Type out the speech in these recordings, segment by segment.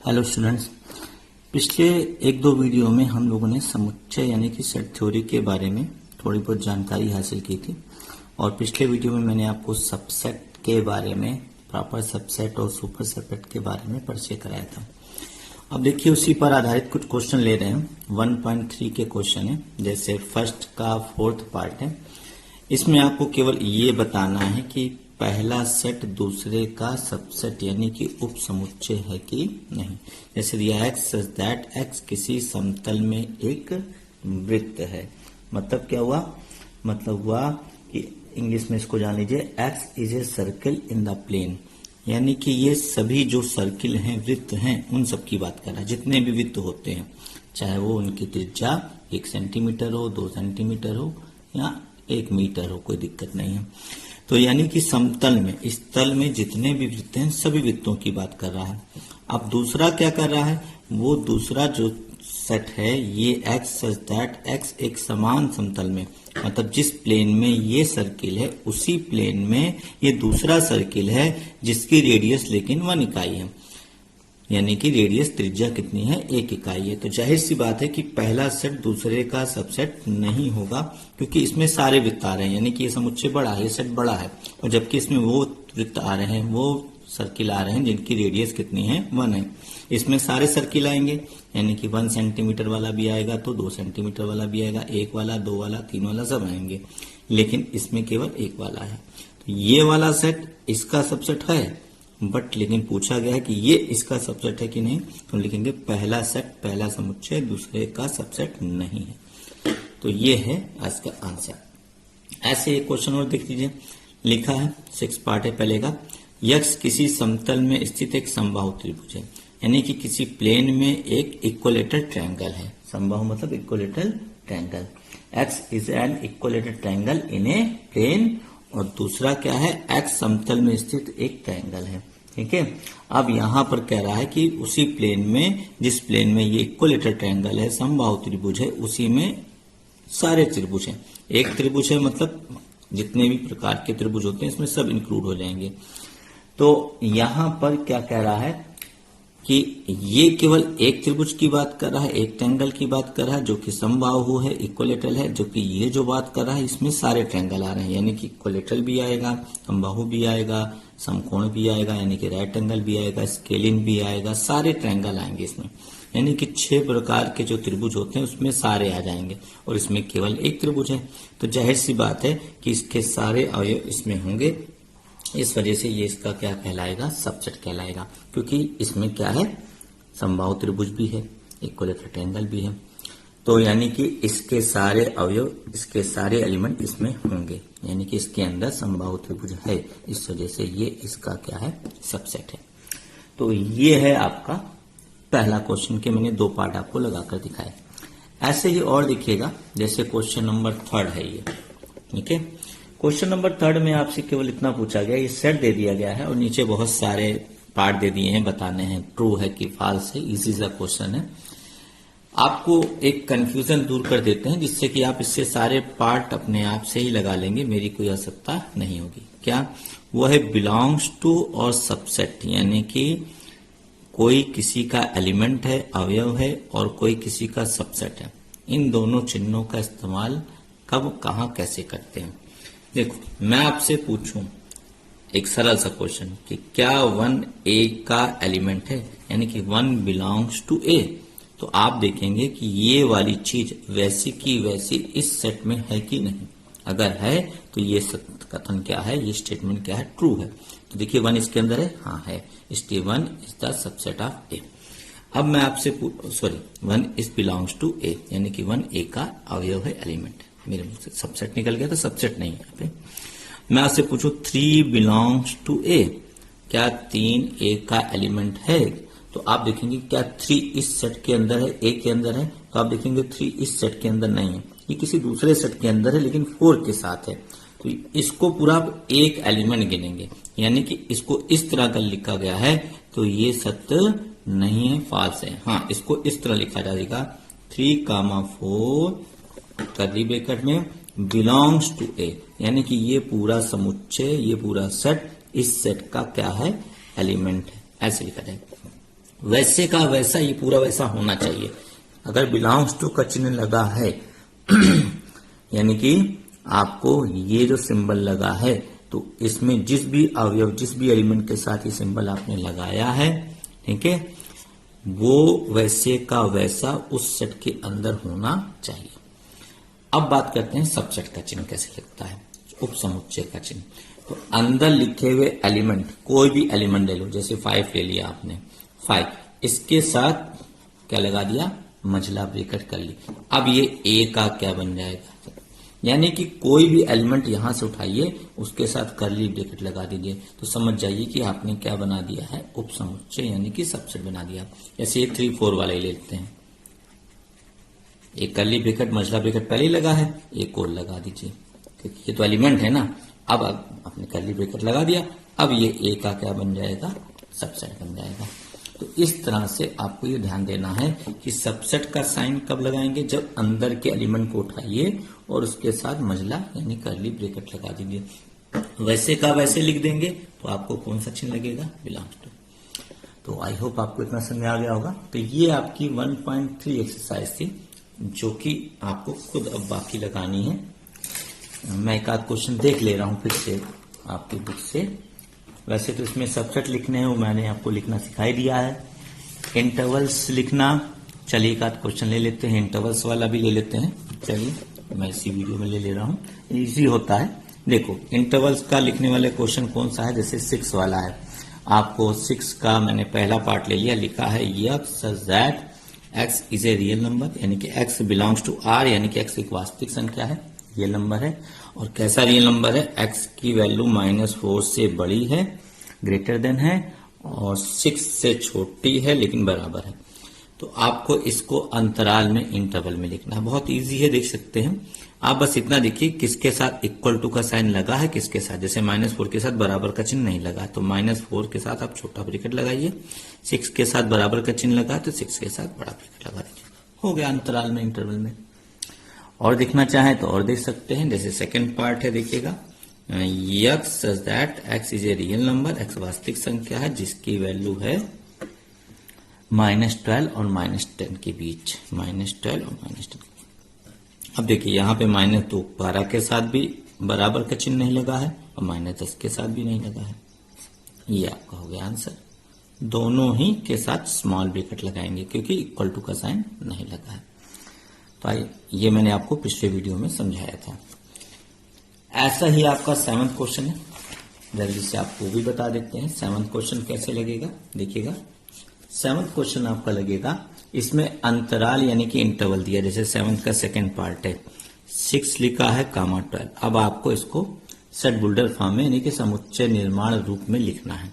Hello students. पिछले एक दो वीडियो में हम लोगों ने समुच्चय यानी कि सेट थ्योरी के बारे में थोड़ी बहुत जानकारी हासिल की थी और पिछले वीडियो में मैंने आपको सबसेट के बारे में, प्रॉपर सबसेट और सुपर सबसेट के बारे में परिचय कराया था। अब देखिए उसी पर आधारित कुछ क्वेश्चन ले रहे हैं। 1.3 के क्वेश्चन है, जैसे फर्स्ट का फोर्थ पार्ट है। इसमें आपको केवल ये बताना है कि पहला सेट दूसरे का सबसेट यानी कि उप समुच्चय है कि नहीं। जैसे दिया एक्स सच दैट एक्स किसी समतल में एक वृत्त है। मतलब क्या हुआ? मतलब हुआ कि इंग्लिश में इसको जान लीजिए, X is a circle in the plane. यानी कि ये सभी जो सर्किल हैं, वृत्त हैं, उन सब की बात कर रहा है। जितने भी वृत्त होते हैं, चाहे वो उनकी त्रिज्या 1 सेंटीमीटर हो, 2 सेंटीमीटर हो या 1 मीटर हो, कोई दिक्कत नहीं है। तो यानी कि समतल में, इस तल में जितने भी वृत्त हैं, सभी वृत्तों की बात कर रहा है। अब दूसरा क्या कर रहा है? वो दूसरा जो सेट है, ये एक्स सच दैट एक्स एक समान समतल में, मतलब जिस प्लेन में ये सर्किल है उसी प्लेन में ये दूसरा सर्किल है जिसकी रेडियस लेकिन 1 इकाई है। यानी कि रेडियस त्रिज्या कितनी है? 1 इकाई है। तो जाहिर सी बात है कि पहला सेट दूसरे का सबसेट नहीं होगा, क्योंकि इसमें सारे वृत्त आ रहे हैं। यानी कि ये समुच्चय बड़ा है, ये सेट बड़ा है, और जबकि इसमें वो वृत्त आ रहे हैं, वो सर्किल आ रहे हैं जिनकी रेडियस कितनी है? 1 है। इसमें सारे सर्किल आएंगे, यानी कि 1 सेंटीमीटर वाला भी आएगा, तो 2 सेंटीमीटर वाला भी आएगा, 1 वाला, 2 वाला, 3 वाला, सब आएंगे। लेकिन इसमें केवल 1 वाला है। तो ये वाला सेट इसका सबसेट है, बट लेकिन पूछा गया है कि ये इसका सबसेट है कि नहीं, तो लिखेंगे पहला सेट, पहला समुच्चय दूसरे का सबसेट नहीं है। तो ये है आज का आंसर। ऐसे एक क्वेश्चन और देख लीजिए, लिखा है 6 पार्ट है पहले का। यक्स किसी समतल में स्थित एक समबाहु त्रिभुज है, यानी कि किसी प्लेन में एक इक्विलेटरल ट्रायंगल है। समबाहु मतलब equilateral triangle. X is an equilateral triangle in a plane, और दूसरा क्या है? एक्स समतल में स्थित एक ट्रायंगल है। ठीक है। अब यहां पर कह रहा है कि उसी प्लेन में, जिस प्लेन में ये इक्विलेटरल ट्रायंगल है, समबाहु त्रिभुज है, उसी में सारे त्रिभुज हैं। एक त्रिभुज है मतलब जितने भी प्रकार के त्रिभुज होते हैं इसमें सब इंक्लूड हो जाएंगे। तो यहां पर क्या कह रहा है कि ये केवल एक त्रिभुज की बात कर रहा है, एक ट्रायंगल की बात कर रहा है जो कि समबाहु है, इक्विलेटरल है। जो कि ये जो बात कर रहा है इसमें सारे ट्रायंगल आ रहे हैं, यानी कि इक्विलेटरल भी आएगा, समबाहु भी आएगा, समकोण भी आएगा, यानी कि राइट एंगल भी आएगा, स्केलिन भी आएगा, सारे ट्रायंगल आएंगे इसमें। यानी कि 6 प्रकार के जो त्रिभुज होते हैं उसमें सारे आ जाएंगे, और इसमें केवल एक त्रिभुज है। तो जाहिर सी बात है कि इसके सारे अवयव इसमें होंगे। इस वजह से ये इसका क्या कहलाएगा? सबसेट कहलाएगा, क्योंकि इसमें क्या है? समबाहु त्रिभुज भी है, इक्विलेटरल ट्रायंगल भी है। तो यानी कि इसके सारे अवयव, इसके सारे एलिमेंट इसमें होंगे, यानी कि इसके अंदर समबाहु त्रिभुज है। इस वजह से ये इसका क्या है? सबसेट है। तो ये है आपका पहला क्वेश्चन के मैंने 2 पार्ट आपको लगाकर दिखाए। ऐसे ही और देखिएगा, जैसे क्वेश्चन नंबर 3 है ये। ठीक है। क्वेश्चन नंबर 3 में आपसे केवल इतना पूछा गया, ये सेट दे दिया गया है और नीचे बहुत सारे पार्ट दे दिए हैं, बताने हैं ट्रू है कि फॉल्स है। इजी सा क्वेश्चन है, आपको एक कंफ्यूजन दूर कर देते हैं, जिससे कि आप इससे सारे पार्ट अपने आप से ही लगा लेंगे, मेरी कोई आवश्यकता नहीं होगी। क्या वो है? बिलोंग्स टू और सबसेट, यानी कि कोई किसी का एलिमेंट है, अवयव है, और कोई किसी का सबसेट है। इन दोनों चिन्हों का इस्तेमाल कब, कहां, कैसे करते हैं? देखो, मैं आपसे पूछूं एक सरल सा क्वेश्चन कि क्या 1 ए का एलिमेंट है, यानी कि 1 बिलोंग्स टू ए, तो आप देखेंगे कि ये वाली चीज वैसी की वैसी इस सेट में है कि नहीं। अगर है तो ये कथन क्या है, ये स्टेटमेंट क्या है? ट्रू है। तो देखिए 1 इसके अंदर है, हाँ है, इसलिए 1 इज द सबसेट ऑफ ए। अब मैं आपसे 1 इज बिलोंग्स टू ए, यानी कि 1 ए का अवयव है, एलिमेंट है। मेरे मुंह से सबसेट निकल गया, तो सबसेट नहीं है यहाँ पे। मैं आपसे पूछूं 3 बिलोंग्स टू ए, क्या 3 ए का एलिमेंट है? तो आप देखेंगे क्या 3 इस सेट के अंदर है, ए के अंदर है? तो आप देखेंगे 3 इस सेट के अंदर नहीं है, ये किसी दूसरे सेट के अंदर है, लेकिन 4 के साथ है। तो इसको पूरा आप एक एलिमेंट गिनेंगे, यानी कि इसको इस तरह का लिखा गया है, तो ये सत्य नहीं है, फॉल्स है। हाँ, इसको इस तरह लिखा जाएगा 3, 4 कर्ली ब्रैकेट में बिलोंग्स टू ए, यानी कि ये पूरा समुच्चय, ये पूरा सेट इस सेट का क्या है? एलिमेंट है। ऐसे लिखा जाएगा। वैसे का वैसा ये पूरा वैसा होना चाहिए। अगर बिलोंग्स टू का चिन्ह लगा है यानी कि आपको ये जो सिंबल लगा है तो इसमें जिस भी अवयव जिस भी एलिमेंट के साथ ये सिंबल आपने लगाया है, ठीक है, वो वैसे का वैसा उस सेट के अंदर होना चाहिए। अब बात करते हैं सबसेट का चिन्ह कैसे लगता है, उप समुच्चय का चिन्ह। तो अंदर लिखे हुए एलिमेंट, कोई भी एलिमेंट ले लो, जैसे 5 ले लिया आपने, 5 इसके साथ क्या लगा दिया, मझला ब्रैकेट कर ली। अब ये ए का क्या बन जाएगा, यानी कि कोई भी एलिमेंट यहां से उठाइए उसके साथ करली ब्रैकेट लगा दीजिए तो समझ जाइए कि आपने क्या बना दिया है, उप समुच्चय यानी कि सबसेट बना दिया। जैसे ये 3 4 वाले लेते हैं, एक करली ब्रैकेट मझला ब्रैकेट पहले ही लगा है, एक और लगा दीजिए क्योंकि ये तो एलिमेंट है ना। अब आपने करली ब्रैकेट लगा दिया, अब ये ए का क्या बन जाएगा, सबसेट बन जाएगा। तो इस तरह से आपको ये ध्यान देना है कि सबसेट का साइन कब लगाएंगे, जब अंदर के एलिमेंट को उठाइए और उसके साथ मझला यानी करली ब्रैकेट लगा दीजिए। वैसे का वैसे लिख देंगे तो आपको कौन सा चिन्ह लगेगा, बिलोंग्स टू। तो आई होप आपको इतना समझ आ गया होगा। तो ये आपकी 1.3 एक्सरसाइज थी जो कि आपको खुद अब बाकी लगानी है। मैं एक आध क्वेश्चन देख ले रहा हूं फिर से आपकी बुक से। वैसे तो इसमें सबसेट लिखने हैं वो मैंने आपको लिखना सिखाई दिया है। इंटरवल्स लिखना, चलिए एक आध क्वेश्चन ले लेते हैं, इंटरवल्स वाला भी ले लेते हैं। चलिए मैं इसी वीडियो में ले रहा हूं, इजी होता है। देखो इंटरवल्स का लिखने वाले क्वेश्चन कौन सा है, जैसे 6 वाला है। आपको 6 का मैंने पहला पार्ट ले लिया, लिखा है F such that x is a real number, यानी कि x बिलोंग्स टू r, यानी कि x एक वास्तविक संख्या है, रियल नंबर है। और कैसा रियल नंबर है, x की वैल्यू -4 से बड़ी है, ग्रेटर देन है, और 6 से छोटी है लेकिन बराबर है। तो आपको इसको अंतराल में इंटरवल में लिखना है, बहुत इजी है, देख सकते हैं आप। बस इतना देखिए किसके साथ इक्वल टू का साइन लगा है, किसके साथ, जैसे -4 के साथ बराबर का चिन्ह नहीं लगा तो -4 के साथ आप छोटा ब्रैकेट लगाइए, 6 के साथ बराबर का चिन्ह लगा तो 6 के साथ बड़ा ब्रैकेट लगा दीजिए, हो गया अंतराल में इंटरवल में। और देखना चाहें तो और देख सकते हैं, जैसे सेकंड पार्ट है, देखिएगा F such that x is a real number, x वास्तविक संख्या है जिसकी वैल्यू है -12 और -10 के बीच, -12 और -10। अब देखिए यहाँ पे -12 के साथ भी बराबर का चिन्ह नहीं लगा है और -10 के साथ भी नहीं लगा है, ये आपका हो गया आंसर। दोनों ही के साथ स्मॉल ब्रैकेट लगाएंगे क्योंकि इक्वल टू का साइन नहीं लगा है। तो ये मैंने आपको पिछले वीडियो में समझाया था। ऐसा ही आपका 7वां क्वेश्चन है, जल्दी से आपको भी बता देते हैं 7वां क्वेश्चन कैसे लगेगा। देखिएगा 7वां क्वेश्चन आपका लगेगा, इसमें अंतराल यानी कि इंटरवल दिया, जैसे 7 का सेकंड पार्ट है, 6 लिखा है, (12। अब आपको इसको सेट बुल्डर फॉर्म में यानी कि समुच्चय निर्माण रूप में लिखना है।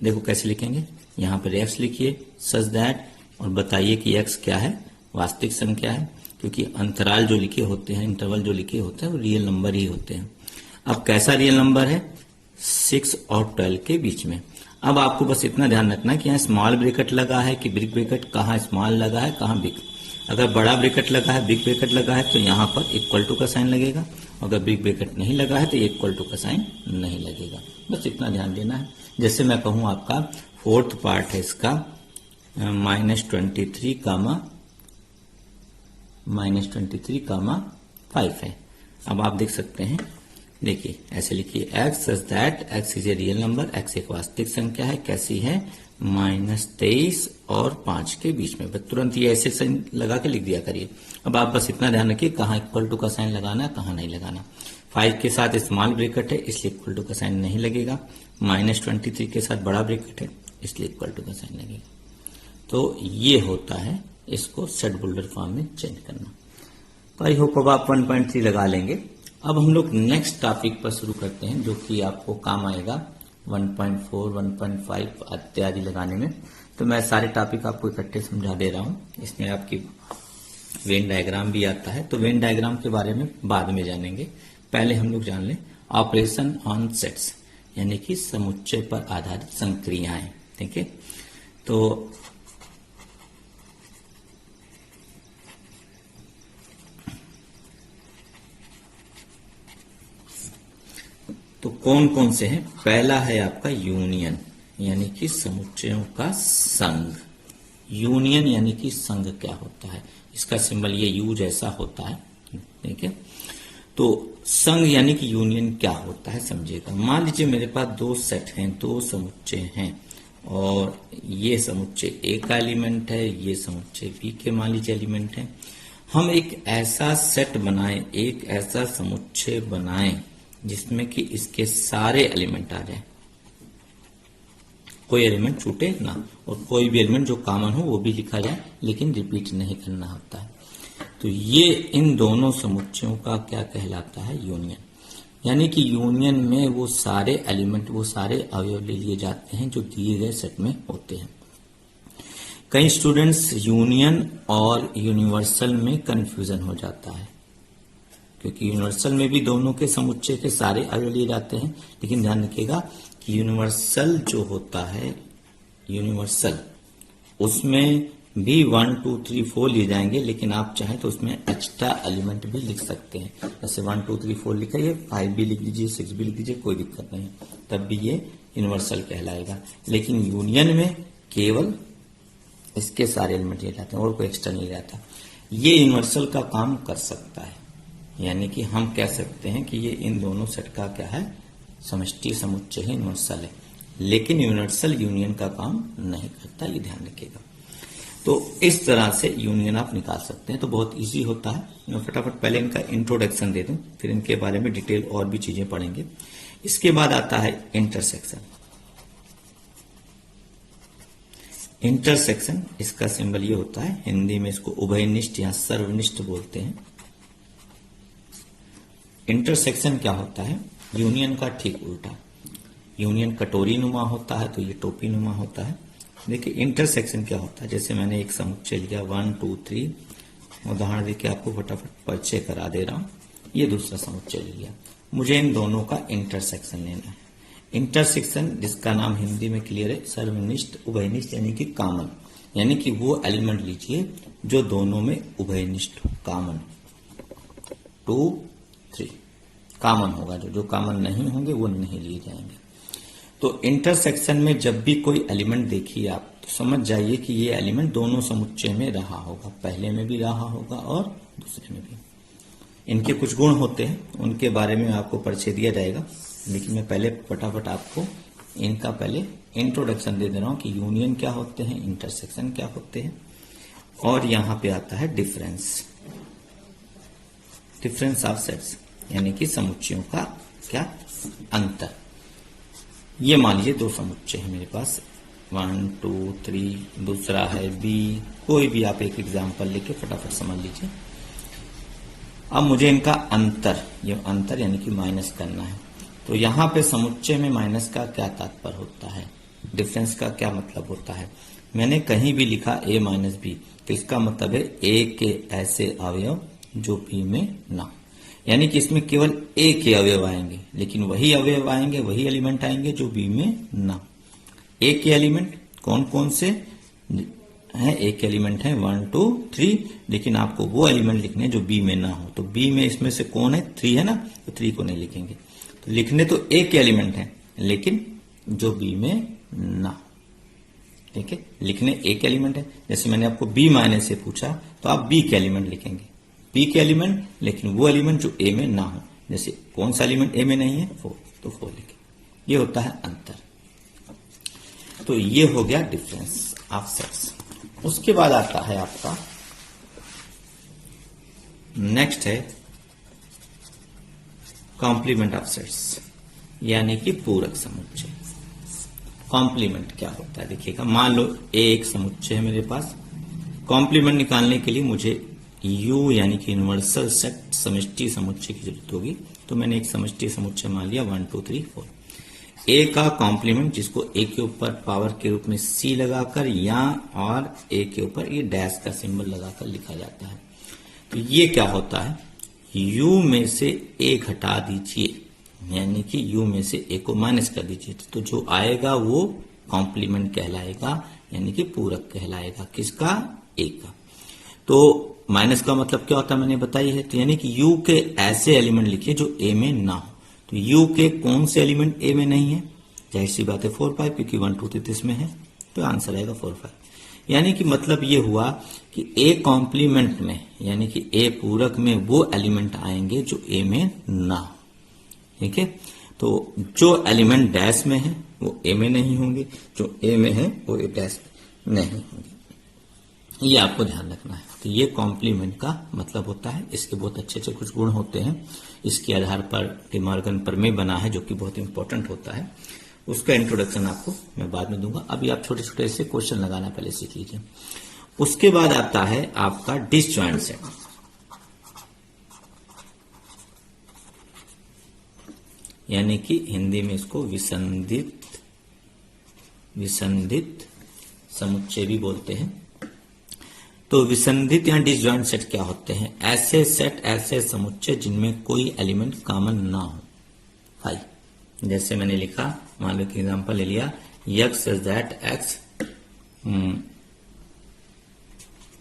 देखो कैसे लिखेंगे, यहाँ पर x लिखिए सच दैट और बताइए कि x क्या है, वास्तविक संख्या है, क्योंकि अंतराल जो लिखे होते हैं, इंटरवल जो लिखे होते हैं वो रियल नंबर ही होते हैं। अब कैसा रियल नंबर है, 6 और 12 के बीच में। अब आपको बस इतना ध्यान रखना है कि यहाँ स्मॉल ब्रैकेट लगा है कि बिग ब्रैकेट, कहाँ स्मॉल लगा है कहाँ बिग। अगर बड़ा ब्रैकेट लगा है, बिग ब्रैकेट लगा है तो यहाँ पर इक्वल टू का साइन लगेगा, अगर बिग ब्रैकेट नहीं लगा है तो इक्वल टू का साइन नहीं लगेगा। बस इतना ध्यान देना है। जैसे मैं कहूँ आपका 4th पार्ट है इसका -23 कामा 5 है। अब आप देख सकते हैं, देखिए ऐसे लिखिए x such that x is a real number, x एक वास्तविक संख्या है, कैसी है, -23 और 5 के बीच में। बस तुरंत ये ऐसे साइन लगा के लिख दिया करिए। अब आप बस इतना ध्यान रखिए कहाँ इक्वल टू का साइन लगाना है कहाँ नहीं लगाना। 5 के साथ स्मॉल ब्रैकेट है इसलिए इक्वल टू का साइन नहीं लगेगा, -23 के साथ बड़ा ब्रैकेट है इसलिए इक्वल टू का साइन लगेगा। तो ये होता है इसको सेट बुल्डर फॉर्म में चेंज करना। तो आई होप अब आप 1.3 लगा लेंगे। अब हम लोग नेक्स्ट टॉपिक पर शुरू करते हैं जो कि आपको काम आएगा 1.4, 1.5 इत्यादि लगाने में। तो मैं सारे टॉपिक आपको इकट्ठे समझा दे रहा हूं। इसमें आपकी वेन डायग्राम भी आता है, तो वेन डायग्राम के बारे में बाद में जानेंगे। पहले हम लोग जान लें ऑपरेशन ऑन सेट्स, यानी कि समुच्चय पर आधारित संक्रियाएं। ठीक है, तो कौन कौन से हैं। पहला है आपका यूनियन, यानी कि समुच्चयों का संघ। यूनियन यानी कि संघ क्या होता है। इसका सिंबल ये यू जैसा होता है, ठीक है। तो संघ यानी कि यूनियन क्या होता है समझिएगा। मान लीजिए मेरे पास दो सेट हैं, दो समुच्चय हैं, और ये समुच्चय ए का एलिमेंट है, ये समुच्चय बी के मान लीजिए एलिमेंट है। हम एक ऐसा सेट बनाएं, एक ऐसा समुच्चय बनाएं जिसमें कि इसके सारे एलिमेंट आ जाए, कोई एलिमेंट छूटे ना, और कोई भी एलिमेंट जो कॉमन हो वो भी लिखा जाए, लेकिन रिपीट नहीं करना होता है। तो ये इन दोनों समुच्चयों का क्या कहलाता है, यूनियन। यानी कि यूनियन में वो सारे एलिमेंट, वो सारे अवयव ले लिए जाते हैं जो दिए गए सेट में होते हैं। कई स्टूडेंट्स यूनियन और यूनिवर्सल में कंफ्यूजन हो जाता है, क्योंकि यूनिवर्सल में भी दोनों के समुच्चय के सारे अवयव लिए जाते हैं, लेकिन ध्यान रखिएगा कि यूनिवर्सल जो होता है, यूनिवर्सल उसमें भी 1 2 3 4 लिए जाएंगे, लेकिन आप चाहें तो उसमें एक्स्ट्रा एलिमेंट भी लिख सकते हैं। जैसे 1 2 3 4 लिखा है, 5 भी लिख दीजिए, 6 भी लिख दीजिए, कोई दिक्कत नहीं, तब भी ये यूनिवर्सल कहलाएगा। लेकिन यूनियन में केवल इसके सारे एलिमेंट लिए जाते हैं और कोई एक्स्ट्रा नहीं रहता। ये यूनिवर्सल का काम कर सकता है, यानी कि हम कह सकते हैं कि ये इन दोनों सेट का क्या है, समष्टि समुच्चय है, यूनिवर्सल है। लेकिन यूनिवर्सल यूनियन का काम नहीं करता, ये ध्यान रखिएगा। तो इस तरह से यूनियन आप निकाल सकते हैं, तो बहुत इजी होता है। मैं फटाफट पहले इनका इंट्रोडक्शन दे दूं, फिर इनके बारे में डिटेल और भी चीजें पढ़ेंगे। इसके बाद आता है इंटरसेक्शन। इंटरसेक्शन, इसका सिंबल ये होता है, हिंदी में इसको उभयनिष्ठ या सर्वनिष्ठ बोलते हैं। इंटरसेक्शन क्या होता है, यूनियन का ठीक उल्टा। यूनियन कटोरी नुमा होता है, तो ये टोपी नुमा होता है। देखिए इंटरसेक्शन क्या होता है, जैसे मैंने एक समुच्चय लिया 1 2 3, उदाहरण देखिए आपको फटाफट परिचय करा दे रहा हूं। ये दूसरा समुच्चय लिया, मुझे इन दोनों का इंटरसेक्शन लेना है। इंटरसेक्शन, जिसका नाम हिंदी में क्लियर है, सर्वनिष्ठ उभयनिष्ठ यानी कि कॉमन, यानी कि वो एलिमेंट लीजिए जो दोनों में उभयनिष्ठ हो, कॉमन। 2 3 कॉमन होगा, जो कॉमन नहीं होंगे वो नहीं लिए जाएंगे। तो इंटरसेक्शन में जब भी कोई एलिमेंट देखिए आप, तो समझ जाइए कि ये एलिमेंट दोनों समुच्चय में रहा होगा, पहले में भी रहा होगा और दूसरे में भी। इनके कुछ गुण होते हैं, उनके बारे में आपको परिचय दिया जाएगा, लेकिन मैं पहले फटाफट आपको इनका पहले इंट्रोडक्शन दे रहा हूं कि यूनियन क्या होते हैं, इंटरसेक्शन क्या होते हैं। और यहां पे आता है डिफरेंस, डिफरेंस ऑफ सेट्स, यानी कि समुच्चयों का क्या अंतर। ये मान लीजिए दो समुच्चय है मेरे पास, 1 2 3, दूसरा है बी, कोई भी आप एक एग्जाम्पल लेके फटाफट समझ लीजिए। अब मुझे इनका अंतर, ये अंतर यानी कि माइनस करना है। तो यहां पे समुच्चय में माइनस का क्या तात्पर्य होता है, डिफरेंस का क्या मतलब होता है। मैंने कहीं भी लिखा a माइनस बी, तो इसका मतलब है a के ऐसे अवयव जो b में ना हो, यानी कि इसमें केवल a के अवयव आएंगे, लेकिन वही अवयव आएंगे, वही एलिमेंट आएंगे जो b में ना। a के एलिमेंट कौन कौन से हैं, a के एलिमेंट हैं 1 2 3, लेकिन आपको वो एलिमेंट लिखने जो b में ना हो। तो b में इसमें से कौन है, 3 है ना, तो 3 को नहीं लिखेंगे। तो लिखने तो a के एलिमेंट हैं, लेकिन जो b में ना, ठीक है। लिखने a के एलिमेंट है, जैसे मैंने आपको b माइनस से पूछा तो आप b के एलिमेंट लिखेंगे, b के एलिमेंट, लेकिन वो एलिमेंट जो a में ना हो। जैसे कौन सा एलिमेंट a में नहीं है, 4, तो 4 लिखेंगे। ये होता है अंतर। तो ये हो गया डिफरेंस ऑफ सेट्स। उसके बाद आता है आपका नेक्स्ट है कॉम्प्लीमेंट ऑफ सेट्स, यानी कि पूरक समुच्चय। कॉम्प्लीमेंट क्या होता है देखिएगा, मान लो एक समुच्चय है मेरे पास, कॉम्प्लीमेंट निकालने के लिए मुझे U यानी कि यूनिवर्सल सेट समष्टि समुच्चय की जरूरत होगी। तो मैंने एक समष्टि समुच्चय मान लिया 1 2 3 4। A का कॉम्प्लीमेंट, जिसको A के ऊपर पावर के रूप में C लगाकर या और A के ऊपर ये डैश का सिंबल लगाकर लिखा जाता है। तो ये क्या होता है, U में से A घटा दीजिए, यानी कि U में से A को माइनस कर दीजिए, तो जो आएगा वो कॉम्प्लीमेंट कहलाएगा, यानी कि पूरक कहलाएगा। किसका, A का। तो माइनस का मतलब क्या होता है मैंने बताई है, तो यानी कि U के ऐसे एलिमेंट लिखिए जो A में ना हो। तो U के कौन से एलिमेंट A में नहीं है, जाहिर सी बात है 4 5, क्योंकि 1 2 3 इसमें है, तो आंसर आएगा 4 5। यानी कि मतलब ये हुआ कि ए कॉम्प्लीमेंट में यानी कि ए पूरक में वो एलिमेंट आएंगे जो ए में ना हो। ठीक है, तो जो एलिमेंट डैश में है वो ए में नहीं होंगे, जो ए में है वो ए डैश में नहीं होंगे। ये आपको ध्यान रखना है। तो ये कॉम्प्लीमेंट का मतलब होता है। इसके बहुत अच्छे अच्छे कुछ गुण होते हैं। इसके आधार पर डी मॉर्गन प्रमेय बना है जो कि बहुत इंपॉर्टेंट होता है। उसका इंट्रोडक्शन आपको मैं बाद में दूंगा। अभी आप छोटे छोटे से क्वेश्चन लगाना पहले सीख लीजिए। उसके बाद आता है आपका डिसजॉइंट सेट। यानी कि हिंदी में इसको विसंधित समुच्चय भी बोलते हैं। तो विसंधित या डिसजॉइंट सेट क्या होते हैं? ऐसे सेट, ऐसे समुच्चय जिनमें कोई एलिमेंट कॉमन ना हो। 5 जैसे मैंने लिखा, मान लो कि एग्जांपल ले लिया, x सच दैट x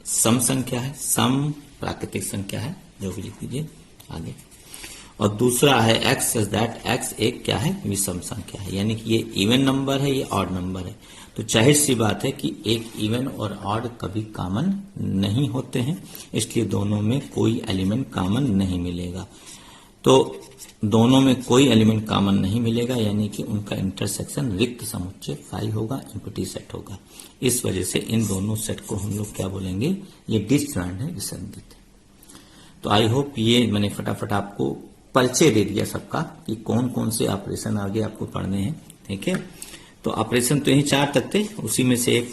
सम संख्या है, सम प्राकृतिक संख्या है, जो भी लिख दीजिए आगे। और दूसरा है x सच दैट x एक क्या है? विषम संख्या है। यानी कि ये इवन नंबर है, ये ऑड नंबर है। तो जाहिर सी बात है कि एक इवन और ऑड कभी कॉमन नहीं होते हैं, इसलिए दोनों में कोई एलिमेंट कॉमन नहीं मिलेगा। तो दोनों में कोई एलिमेंट कॉमन नहीं मिलेगा, यानी कि उनका इंटरसेक्शन रिक्त समुच्चय फाई होगा, एम्प्टी सेट होगा। इस वजह से इन दोनों सेट को हम लोग क्या बोलेंगे? ये डिसजॉइंट है, विसंधित है। तो आई होप ये मैंने फटाफट आपको परिचय दे दिया सबका कि कौन कौन से ऑपरेशन आगे आपको पढ़ने हैं। ठीक है, तो ऑपरेशन तो यही 4 तक थे, उसी में से एक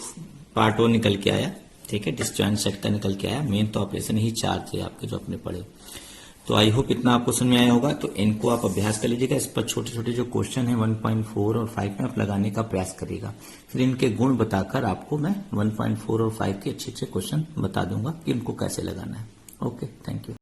पार्ट और निकल के आया। ठीक है, डिसजॉइंट सेट का निकल के आया। मेन तो ऑपरेशन ही 4 थे आपके जो आपने पढ़े। तो आई होप इतना आपको समझ में आया होगा। तो इनको आप अभ्यास कर लीजिएगा। इस पर छोटे छोटे जो क्वेश्चन है 1.4 और 5 में आप लगाने का प्रयास करिएगा। फिर इनके गुण बताकर आपको मैं 1.4 और 5 के अच्छे अच्छे क्वेश्चन बता दूंगा कि इनको कैसे लगाना है। Okay, thank you.